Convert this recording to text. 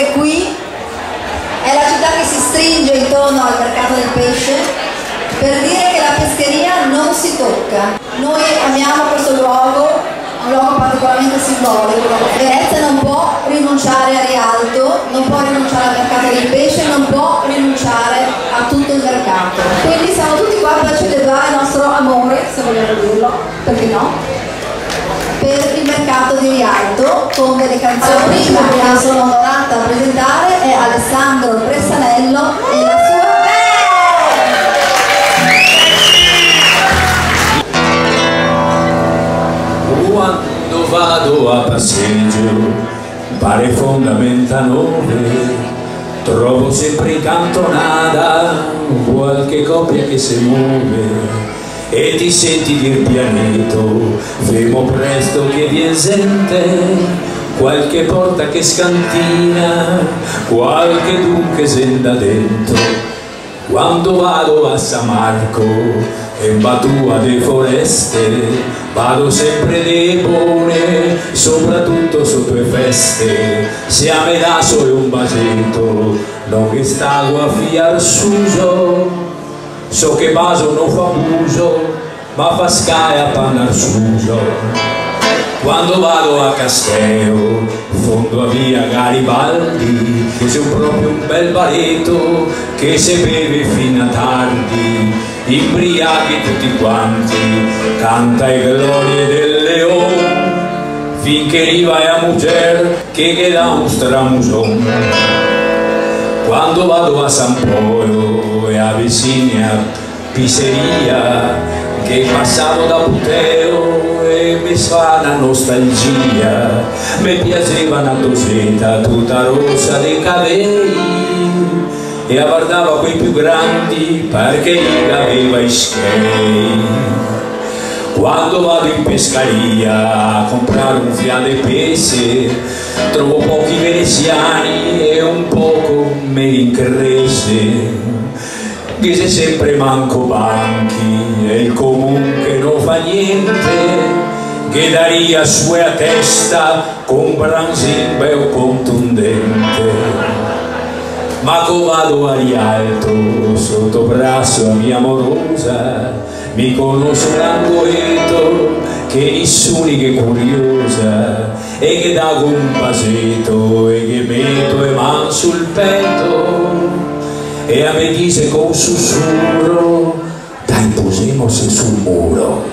perché qui è la città che si stringe intorno al mercato del pesce per dire che la pescheria non si tocca. Noi amiamo questo luogo, un luogo particolarmente simbolico. Venezia non può rinunciare a Rialto, non può rinunciare al mercato del pesce, non può rinunciare a tutto il mercato. Quindi siamo tutti qua per celebrare il nostro amore, se vogliamo dirlo, perché no? Per il mercato di Rialto con delle canzoni che sono onorata a presentare è Alessandro Bressanello e la sua Quando vado a passeggio, pare fondamenta 9, trovo sempre in cantonata qualche coppia che si muove e ti senti dir pianito, vemo presto che vien gente, qualche porta che scantina, qualche dunque senda dentro. Quando vado a San Marco in Batua de Foreste, vado sempre debole, soprattutto sotto le feste, se a me da solo un bagetto, non che stago a fiar suso, so che baso non fa muso, ma fa scaia a pannar suso. Quando vado a Castello, fondo a via Garibaldi, che c'è proprio un bel baretto che se beve fino a tardi, imbriachi tutti quanti, canta le glorie del leone, finché arriva a mujer che dà un stramuson. Quando vado a San Polo e a vicina pizzeria, che passavo da Puteo e mi fa una nostalgia, mi piaceva una dosetta tutta rossa dei capelli e guardava quei più grandi perché gli aveva i skate. Quando vado in pescaria a comprare un fiale pesce, trovo pochi veneziani e un poco me incresce, che se sempre manco banchi e il comunque non fa niente, che daria sua testa con branzin bel contundente. Ma co vado a Rialto, sotto braccio a mia amorosa, mi conosco l'angoeto, che nessuno che curiosa, e che dà un basetto, e che metto le mani sul petto, e a me dice con sussurro, dai, posémose sul muro.